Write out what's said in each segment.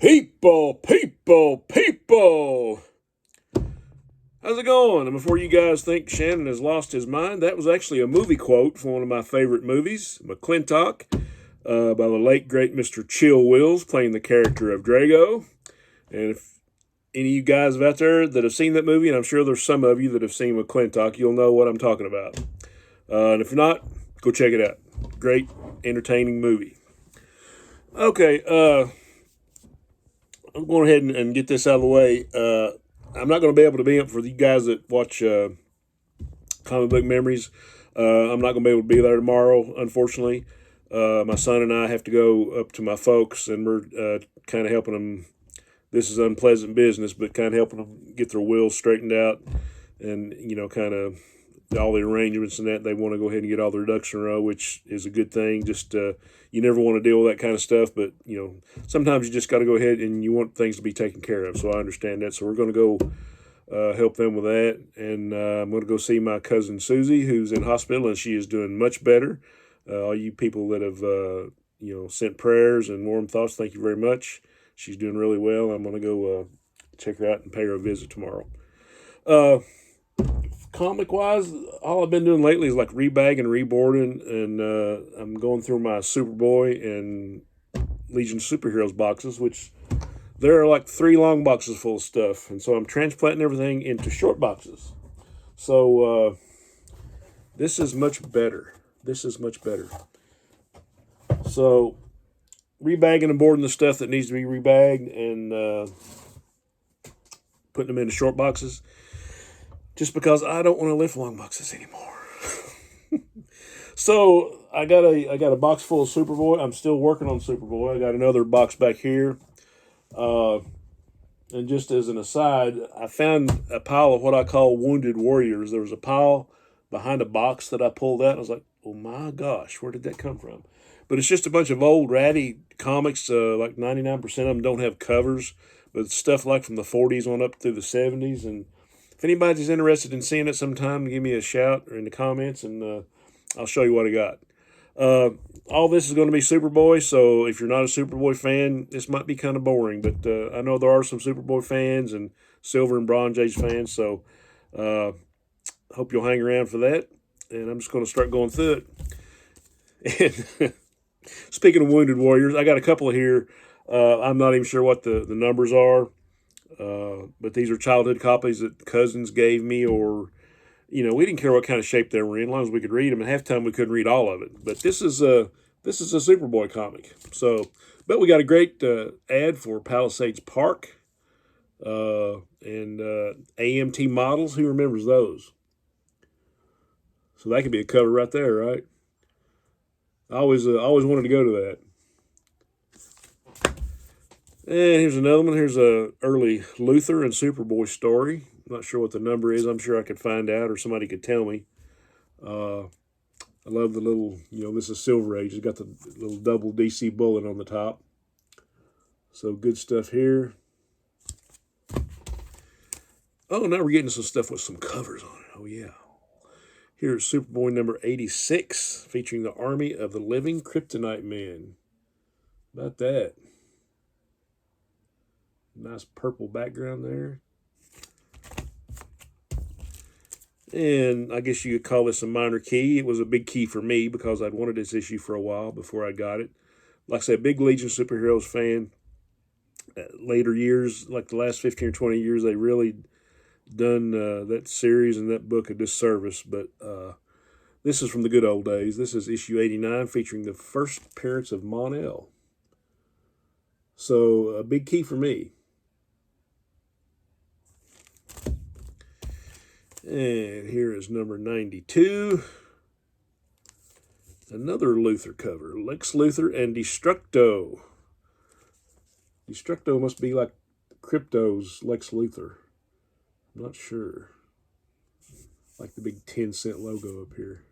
People. How's it going? And before you guys think Shannon has lost his mind, that was actually a movie quote from one of my favorite movies, McClintock, by the late, great Mr. Chill Wills, playing the character of Drago. And if any of you guys out there that have seen that movie, and I'm sure there's some of you that have seen McClintock, you'll know what I'm talking about. And if not, go check it out. Great, entertaining movie. Okay, I'm going ahead and get this out of the way. I'm not going to be able to be up for you guys that watch Comic Book Memories. I'm not going to be able to be there tomorrow, unfortunately. My son and I have to go up to my folks, and we're kind of helping them. This is unpleasant business, but kind of helping them get their wills straightened out, and kind of all the arrangements and that. They want to go ahead and get all their ducks in a row, which is a good thing. Just you never want to deal with that kind of stuff, but sometimes you just got to go ahead and you want things to be taken care of. So I understand that. So we're going to go help them with that, and I'm going to go see my cousin Susie, who's in hospital, and she is doing much better. All you people that have sent prayers and warm thoughts, thank you very much. She's doing really well. I'm going to go check her out and pay her a visit tomorrow. Comic-wise, all I've been doing lately is like rebagging and reboarding, and I'm going through my Superboy and Legion of Superheroes boxes, which there are like 3 long boxes full of stuff, and so I'm transplanting everything into short boxes. So this is much better. So rebagging and boarding the stuff that needs to be rebagged and putting them into short boxes, just because I don't want to lift long boxes anymore. So I got a box full of Superboy. I'm still working on Superboy. I got another box back here. And just as an aside, I found a pile of what I call wounded warriors. There was a pile behind a box that I pulled out. I was like, oh my gosh, where did that come from? But it's just a bunch of old ratty comics. Like 99% of them don't have covers, but stuff like from the 40s on up through the 70s. And if anybody's interested in seeing it sometime, give me a shout or in the comments, and I'll show you what I got. All this is going to be Superboy, so if you're not a Superboy fan, this might be kind of boring, but I know there are some Superboy fans and Silver and Bronze Age fans, so hope you'll hang around for that, and I'm just going to start going through it. And speaking of Wounded Warriors, I got a couple here. I'm not even sure what the numbers are, but these are childhood copies that cousins gave me, or we didn't care what kind of shape they were in, as long as we could read them. And half the time we couldn't read all of it. But this is a Superboy comic. So, but we got a great ad for Palisades Park and AMT models. Who remembers those? So that could be a cover right there, right? I always wanted to go to that. And here's another one. Here's a early Luther and Superboy story. I'm not sure what the number is. I'm sure I could find out, or somebody could tell me. I love the little, this is Silver Age. It's got the little double DC bullet on the top. So good stuff here. Oh, now we're getting some stuff with some covers on it. Oh, yeah. Here's Superboy number 86, featuring the Army of the Living Kryptonite Men. How about that? Nice purple background there. And I guess you could call this a minor key. It was a big key for me because I'd wanted this issue for a while before I got it. Like I said, big Legion of Superheroes fan. Later years, like the last 15 or 20 years, they really done that series and that book a disservice. But this is from the good old days. This is issue 89, featuring the first appearance of Mon-El. So a big key for me. And here is number 92. Another Luthor cover. Lex Luthor and Destructo. Destructo must be like Crypto's Lex Luthor. I'm not sure. Like the big 10-cent logo up here.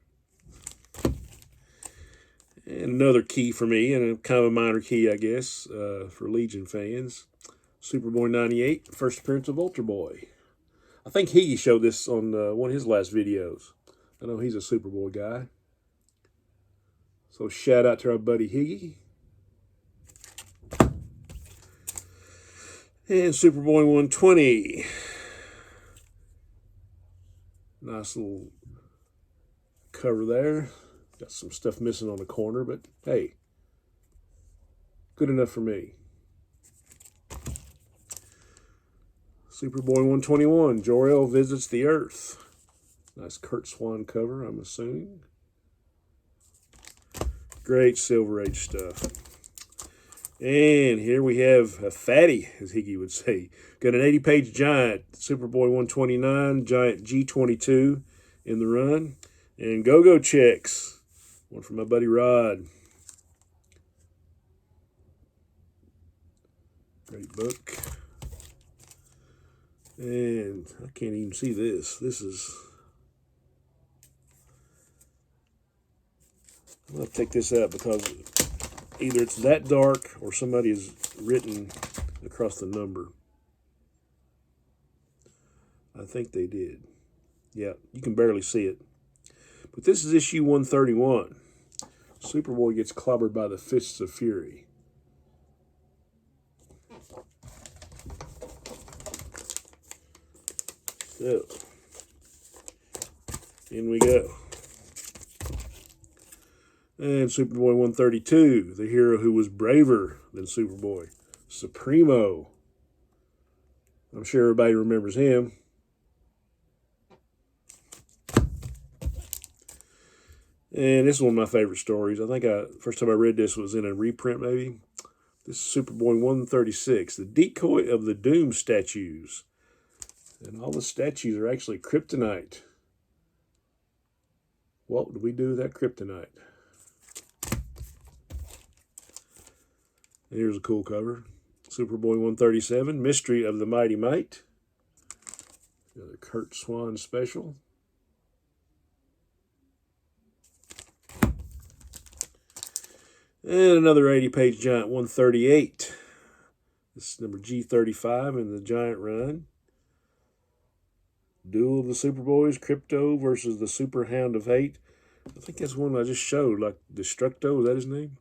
And another key for me, and a kind of a minor key, I guess, for Legion fans. Superboy 98, first appearance of Ultra Boy. I think Higgy showed this on one of his last videos. I know he's a Superboy guy. So shout out to our buddy Higgy. And Superboy 120. Nice little cover there. Got some stuff missing on the corner, but hey, good enough for me. Superboy 121, Jor-El visits the Earth. Nice Kurt Swan cover, I'm assuming. Great Silver Age stuff. And here we have a fatty, as Higgy would say. Got an 80-page giant, Superboy 129, giant G22 in the run. And Go-Go Checks, one from my buddy Rod. Great book. And I can't even see this. This is... I'm going to take this out because either it's that dark or somebody has written across the number. I think they did. Yeah, you can barely see it. But this is issue 131. Superboy gets clobbered by the Fists of Fury. So, in we go. And Superboy 132, the hero who was braver than Superboy, Supremo. I'm sure everybody remembers him. And this is one of my favorite stories. I think first time I read this was in a reprint maybe. This is Superboy 136, the decoy of the Doom statues. And all the statues are actually kryptonite. What would we do with that kryptonite? Here's a cool cover. Superboy 137, Mystery of the Mighty Might. Another Kurt Swan special. And another 80-page giant, 138. This is number G35 in the giant run. Duel of the Superboys, Crypto versus the Super Hound of Hate. I think that's one I just showed, like Destructo, is that his name?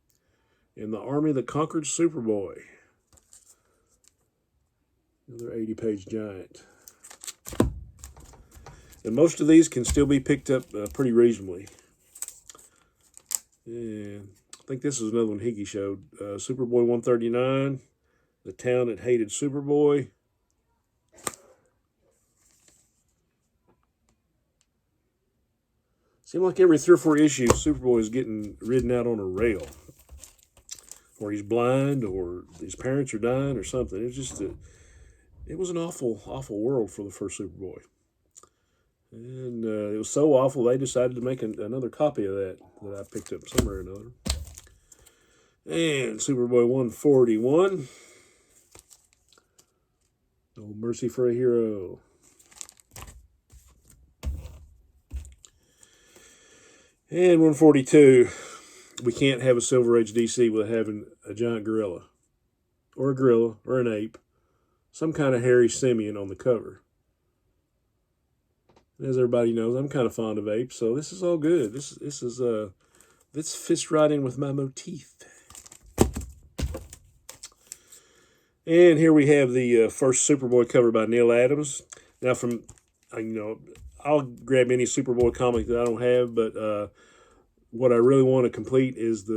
And the Army that Conquered Superboy. Another 80-page giant. And most of these can still be picked up pretty reasonably. And I think this is another one Higgy showed. Superboy 139, The Town That Hated Superboy. Seems like every 3 or 4 issues, Superboy is getting ridden out on a rail. Or he's blind, or his parents are dying, or something. It was just it was an awful, awful world for the first Superboy. And it was so awful, they decided to make another copy of that I picked up somewhere or another. And Superboy 141. No Mercy for a Hero. And 142, we can't have a Silver Age DC without having a giant gorilla, or a gorilla, or an ape, some kind of hairy simian on the cover. As everybody knows, I'm kind of fond of apes, so this is all good. This fits right in with my motif. And here we have the first Superboy cover by Neil Adams. Now, I'll grab any Superboy comic that I don't have, but what I really want to complete is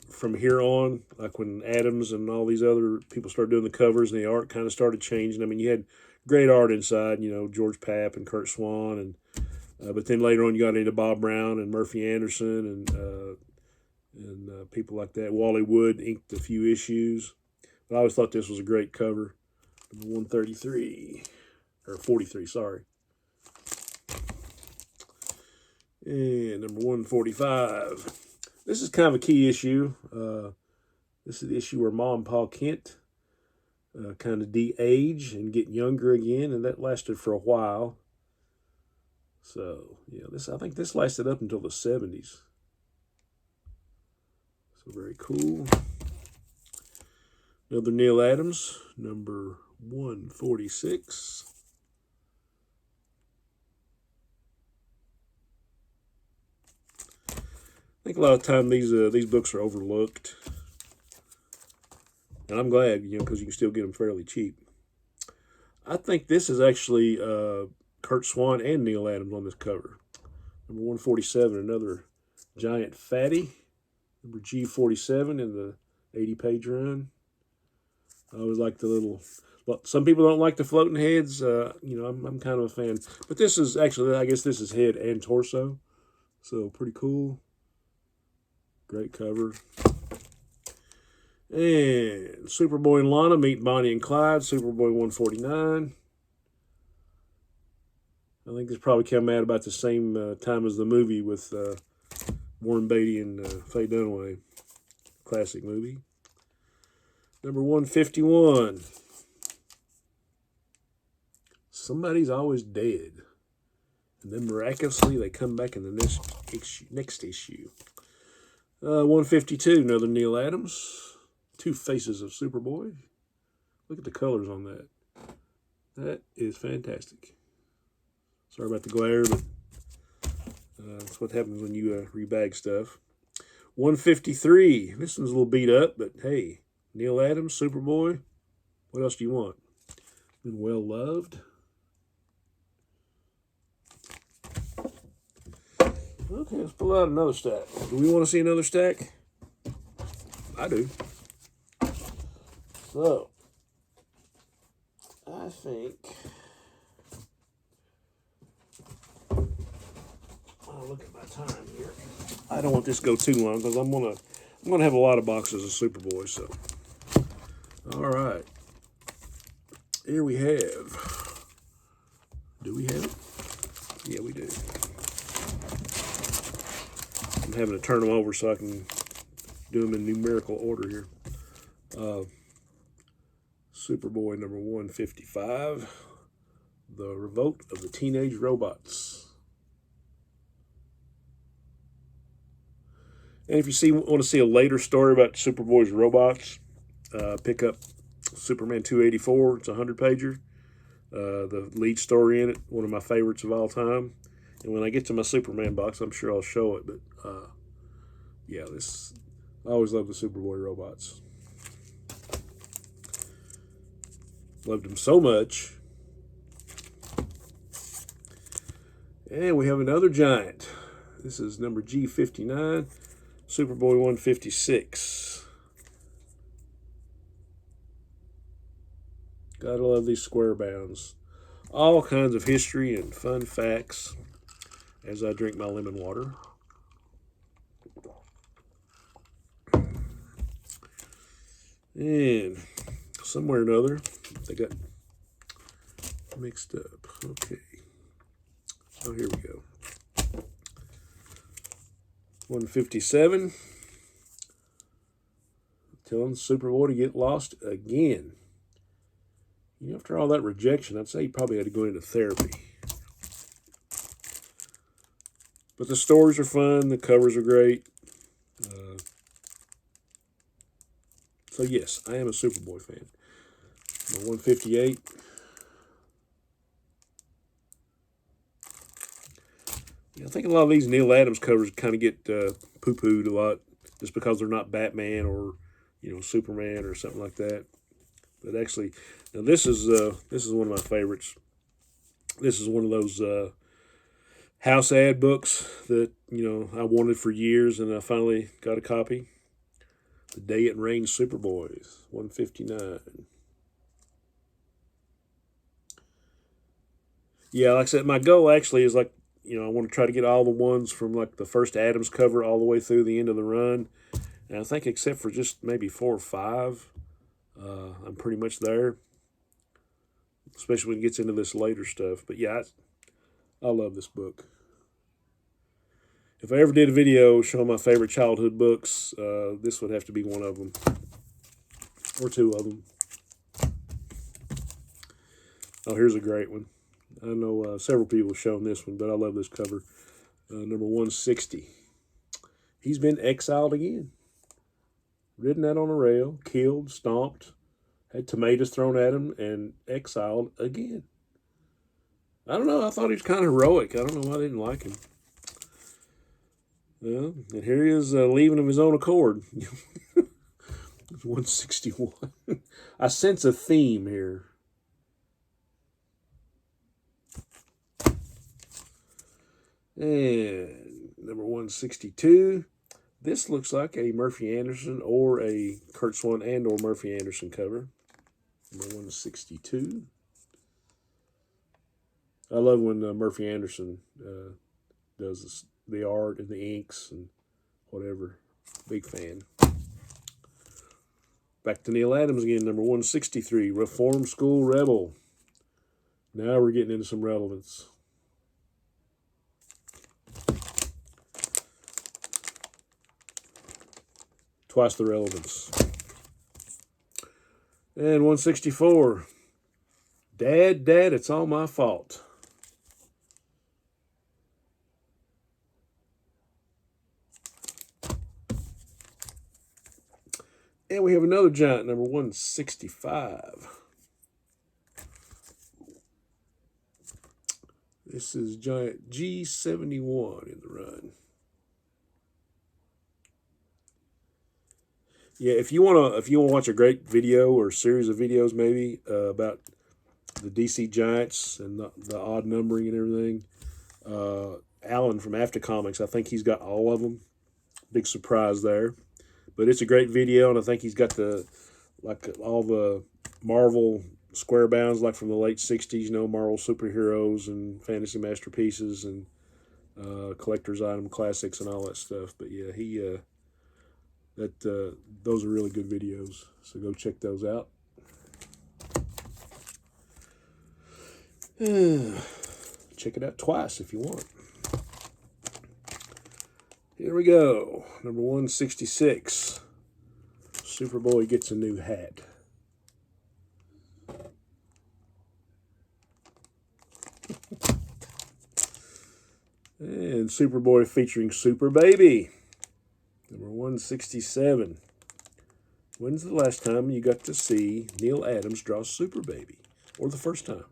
from here on, like when Adams and all these other people started doing the covers and the art kind of started changing. I mean, you had great art inside, George Papp and Kurt Swan, but then later on you got into Bob Brown and Murphy Anderson and people like that. Wally Wood inked a few issues. But I always thought this was a great cover. Number 133, or 43, sorry. And number 145. This is kind of a key issue. This is the issue where Ma and Pa Kent kind of de-age and get younger again, and that lasted for a while. So, yeah, I think this lasted up until the 70s. So very cool. Another Neil Adams, number 146. I think a lot of time these books are overlooked, and I'm glad, because you can still get them fairly cheap. I think this is actually Kurt Swan and Neil Adams on this cover. Number 147, another giant fatty. Number G47 in the 80-page run. I always like the little. Well, some people don't like the floating heads. I'm kind of a fan. But this is actually, I guess this is head and torso. So pretty cool. Great cover. And Superboy and Lana meet Bonnie and Clyde. Superboy 149. I think this probably came out about the same time as the movie with Warren Beatty and Faye Dunaway. Classic movie. Number 151. Somebody's Always Dead. And then miraculously they come back in the next issue. 152, another Neil Adams. Two Faces of Superboy. Look at the colors on that. That is fantastic. Sorry about the glare, but that's what happens when you rebag stuff. 153. This one's a little beat up, but hey, Neil Adams, Superboy. What else do you want? Been well loved. Okay, let's pull out another stack. Do we want to see another stack? I do. So, I think. I'll look at my time here. I don't want this to go too long because I'm gonna have a lot of boxes of Superboy. So, all right. Here we have. Do we have it? Yeah, we do. I'm having to turn them over so I can do them in numerical order here. Superboy number 155, The Revolt of the Teenage Robots. And if you want to see a later story about Superboy's robots, pick up Superman 284. It's a 100-pager. The lead story in it, one of my favorites of all time. And when I get to my Superman box, I'm sure I'll show it. But yeah, I always love the Superboy robots. Loved them so much. And we have another giant. This is number G59, Superboy 156. Gotta love these square bounds. All kinds of history and fun facts as I drink my lemon water. And somewhere or another, they got mixed up. Okay. Oh, here we go. 157. Telling Superboy to get lost again. You know, after all that rejection, I'd say he probably had to go into therapy. But the stories are fun. The covers are great. So, yes, I am a Superboy fan. 158. Yeah, I think a lot of these Neil Adams covers kind of get poo-pooed a lot just because they're not Batman or, Superman or something like that. But actually, now this is one of my favorites. This is one of those house ad books that, I wanted for years, and I finally got a copy. The Day It Rained Superboys, 159. Yeah, like I said, my goal actually is I want to try to get all the ones from like the first Adams cover all the way through the end of the run. And I think except for just maybe 4 or 5, I'm pretty much there. Especially when it gets into this later stuff. But yeah, I love this book. If I ever did a video showing my favorite childhood books, this would have to be one of them. Or 2 of them. Oh, here's a great one. I know several people have shown this one, but I love this cover. Number 160. He's been exiled again. Ridden out on a rail, killed, stomped, had tomatoes thrown at him, and exiled again. I don't know. I thought he was kind of heroic. I don't know why they didn't like him. Well, and here he is leaving of his own accord. 161. I sense a theme here. And number 162. This looks like a Murphy Anderson or a Kurt Swan and or Murphy Anderson cover. Number 162. I love when Murphy Anderson does the art and the inks and whatever. Big fan. Back to Neil Adams again, number 163, Reform School Rebel. Now we're getting into some relevance. Twice the relevance. And 164, Dad, it's all my fault. And we have another giant, number 165. This is giant G71 in the run. Yeah, if you wanna watch a great video or series of videos maybe about the DC Giants and the odd numbering and everything, Alan from After Comics, I think he's got all of them. Big surprise there. But it's a great video, and I think he's got all the Marvel square bounds, like from the late 60s, Marvel superheroes and fantasy masterpieces and collector's item classics and all that stuff. But yeah, those are really good videos. So go check those out. Check it out twice if you want. Here we go. Number 166. Superboy gets a new hat. And Superboy featuring Super Baby. Number 167. When's the last time you got to see Neil Adams draw Super Baby? Or the first time?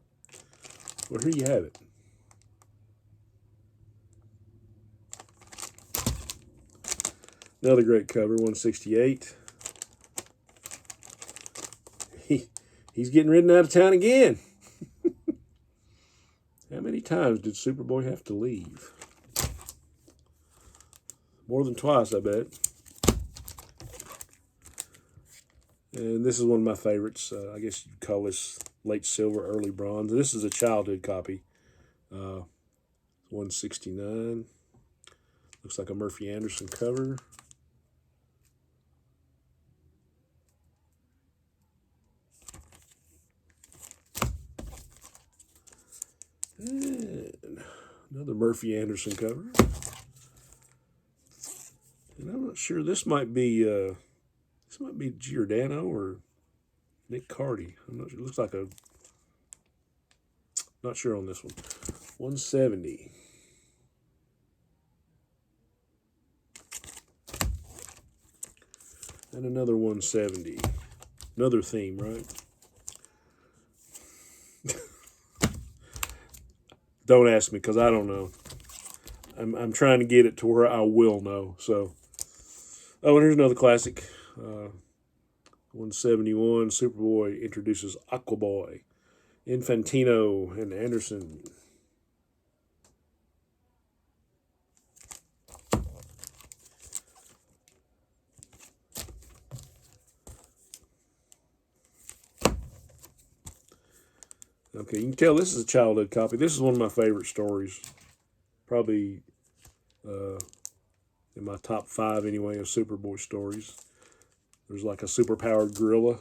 Well, here you have it. Another great cover, 168. He's getting ridden out of town again. How many times did Superboy have to leave? More than twice, I bet. And this is one of my favorites. I guess you'd call this late silver, early bronze. This is a childhood copy. 169. Looks like a Murphy Anderson cover. And another Murphy Anderson cover. And I'm not sure, this might be Giordano or Nick Cardy. I'm not sure. It looks like not sure on this one. 170. And another 170. Another theme, right? Don't ask me, because I don't know. I'm trying to get it to where I will know. So, and here's another classic. 171, Superboy introduces Aquaboy, Infantino, and Anderson. Okay, you can tell this is a childhood copy. This is one of my favorite stories. Probably in my top 5 anyway of Superboy stories. There's like a superpowered gorilla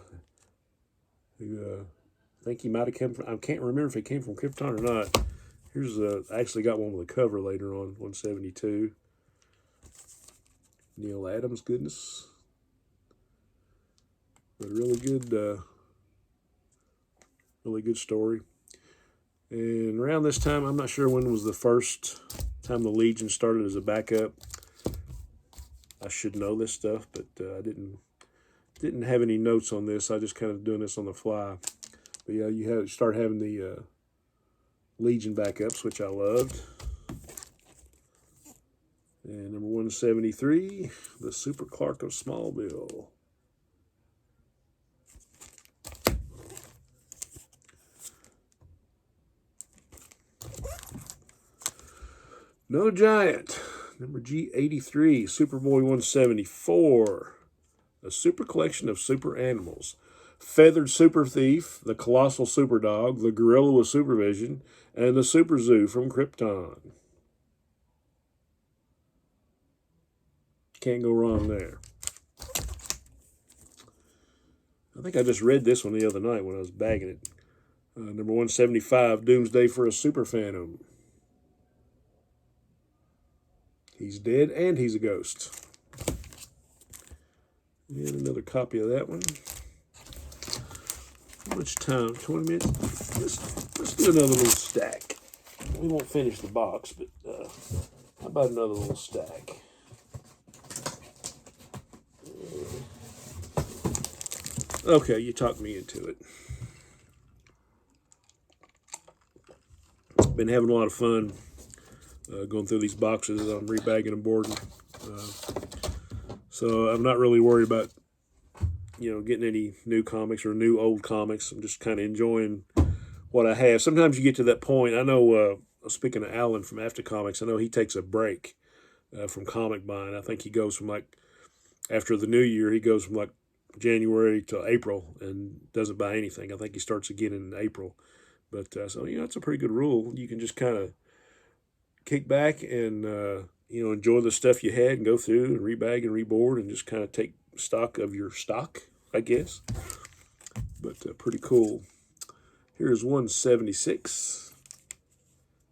who I think he might have come from, I can't remember if he came from Krypton or not. Here's I actually got one with a cover later on, 172. Neil Adams goodness. But really good story. And around this time, I'm not sure when was the first time the Legion started as a backup. I should know this stuff, but I didn't have any notes on this. I just kind of doing this on the fly. But yeah, you start having the Legion backups, which I loved. And number 173, the Super Clark of Smallville. No Giant, number G83, Superboy 174. A super collection of super animals. Feathered Super Thief, the Colossal Super Dog, the Gorilla with Supervision, and the Super Zoo from Krypton. Can't go wrong there. I think I just read this one the other night when I was bagging it. Number 175, Doomsday for a Super Phantom. He's dead and he's a ghost. And another copy of that one. How much time? 20 minutes? Let's do another little stack. We won't finish the box, but how about another little stack? Okay, you talked me into it. Been having a lot of fun going through these boxes. I'm rebagging and boarding. So I'm not really worried about, getting any new comics or new old comics. I'm just kind of enjoying what I have. Sometimes you get to that point. I know, speaking of Alan from After Comics, I know he takes a break from comic buying. I think he goes from after the new year, he goes from January to April and doesn't buy anything. I think he starts again in April. But so that's a pretty good rule. You can just kind of kick back and enjoy the stuff you had and go through and rebag and reboard and just kind of take stock of your stock, I guess. But pretty cool. Here's 176,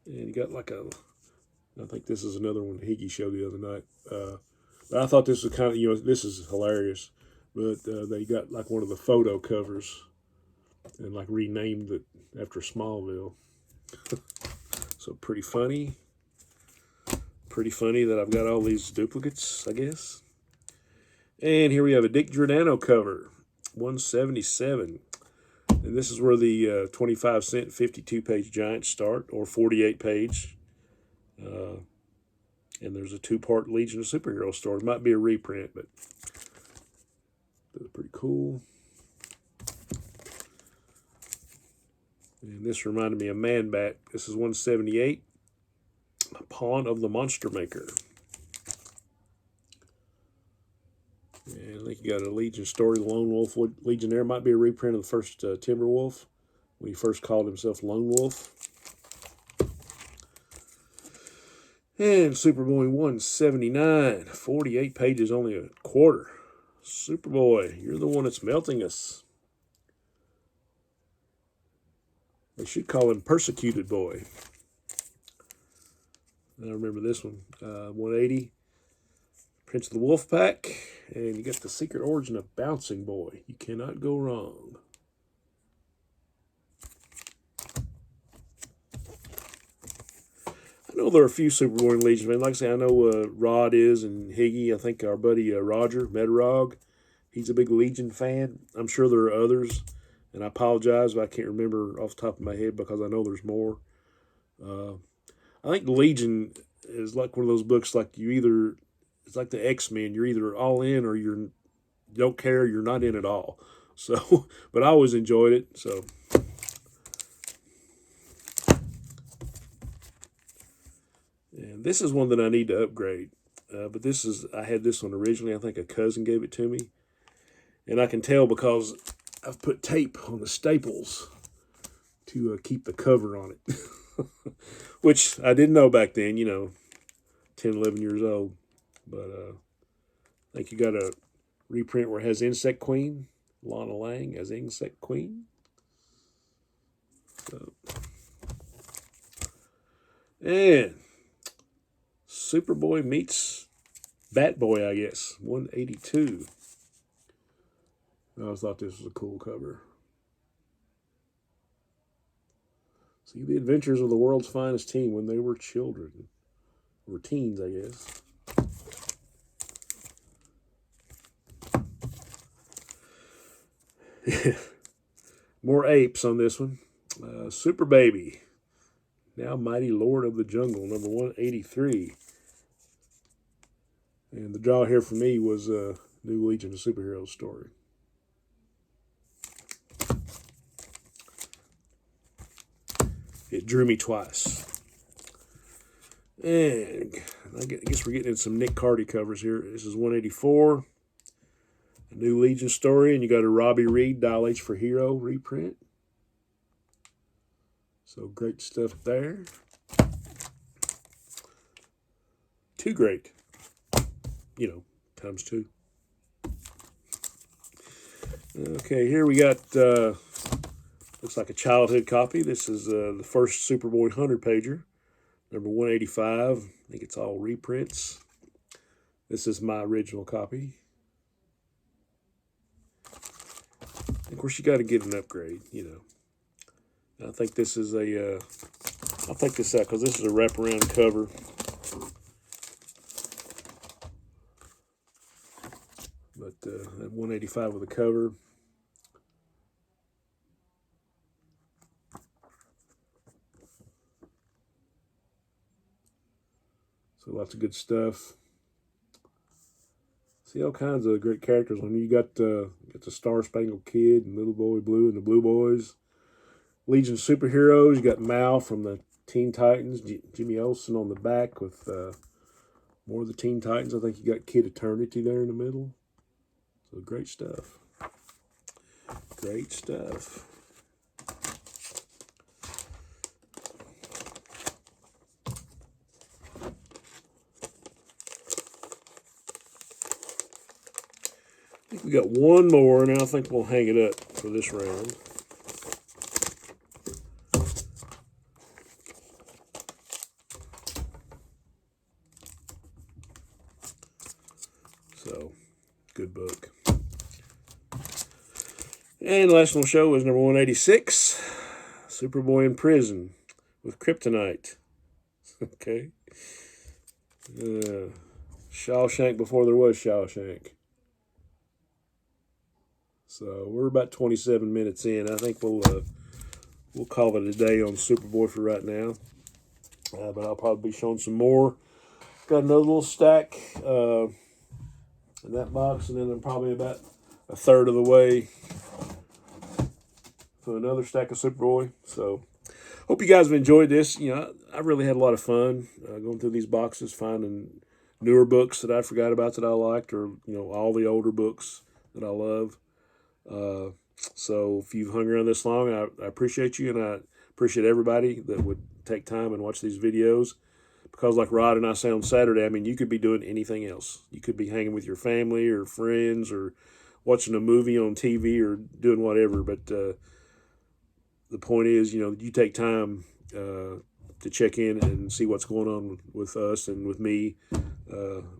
and you got I think this is another one Higgy showed the other night. But I thought this was kind of this is hilarious. But they got one of the photo covers and renamed it after Smallville. So pretty funny. Pretty funny that I've got all these duplicates, I guess. And here we have a Dick Giordano cover, 177. And this is where the 25-cent 52-page Giants start, or 48-page. And there's a 2-part Legion of Superheroes story. It might be a reprint, but pretty cool. And this reminded me of Man Bat. This is 178. Pawn of the Monster Maker. And I think you got a Legion story, the Lone Wolf Legionnaire. Might be a reprint of the first Timberwolf, when he first called himself Lone Wolf. And Superboy 179. 48 pages, only a quarter. Superboy, you're the one that's melting us. They should call him Persecuted Boy. I remember this one. 180. Prince of the Wolf Pack. And you got the Secret Origin of Bouncing Boy. You cannot go wrong. I know there are a few Superboy and Legion fans. Like I say, I know Rod is and Higgy. I think our buddy Roger Medrog, he's a big Legion fan. I'm sure there are others. And I apologize if I can't remember off the top of my head because I know there's more. I think the Legion is like one of those books it's like the X-Men. You're either all in or you don't care, you're not in at all. So, but I always enjoyed it. So, and this is one that I need to upgrade. But I had this one originally. I think a cousin gave it to me. And I can tell because I've put tape on the staples to keep the cover on it. Which I didn't know back then, 10, 11 years old. But I think you got a reprint where it has Insect Queen. Lana Lang as Insect Queen. So. And Superboy meets Batboy, I guess. 182. I always thought this was a cool cover. See the adventures of the world's finest teen when they were children. Or teens, I guess. More apes on this one. Super Baby. Now Mighty Lord of the Jungle, number 183. And the draw here for me was a New Legion of Superheroes story. It drew me twice. And I guess we're getting in some Nick Carty covers here. This is 184. A new Legion story, and you got a Robbie Reed Dial H for Hero reprint. So great stuff there. Too great. You know, times two. Okay, here we got, looks like a childhood copy. This is the first Superboy 100-pager, number 185. I think it's all reprints. This is my original copy. Of course, you got to get an upgrade, you know. I think this is a, I'll take this out because this is a wraparound cover. But at 185 with a cover. So lots of good stuff. See all kinds of great characters on you. You got the Star Spangled Kid and Little Boy Blue and the Blue Boys. Legion Superheroes. You got Mal from the Teen Titans. Jimmy Olsen on the back with more of the Teen Titans. I think you got Kid Eternity there in the middle. So great stuff. Great stuff. I think we got one more, and I think we'll hang it up for this round. So, good book. And the last one we'll show is number 186, Superboy in Prison with Kryptonite. Okay. Shawshank before there was Shawshank. So we're about 27 minutes in. I think we'll call it a day on Superboy for right now. But I'll probably be showing some more. Got another little stack in that box, and then I'm probably about a third of the way to another stack of Superboy. So hope you guys have enjoyed this. You know, I really had a lot of fun going through these boxes, finding newer books that I forgot about that I liked, or you know, all the older books that I love. So if you've hung around this long, I appreciate you, and I appreciate everybody that would take time and watch these videos. Because like Rod and I say on Saturday, I mean, you could be doing anything else. You could be hanging with your family or friends or watching a movie on TV or doing whatever. But the point is, you know, you take time to check in and see what's going on with us and with me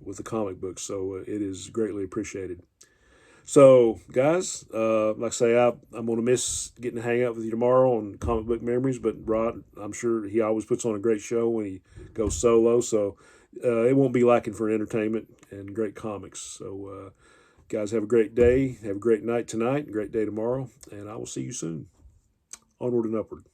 with the comic books. So it is greatly appreciated. So, guys, like I say, I'm going to miss getting to hang out with you tomorrow on Comic Book Memories, but Rod, I'm sure he always puts on a great show when he goes solo, so it won't be lacking for entertainment and great comics. So, guys, have a great day, have a great night tonight, a great day tomorrow, and I will see you soon. Onward and upward.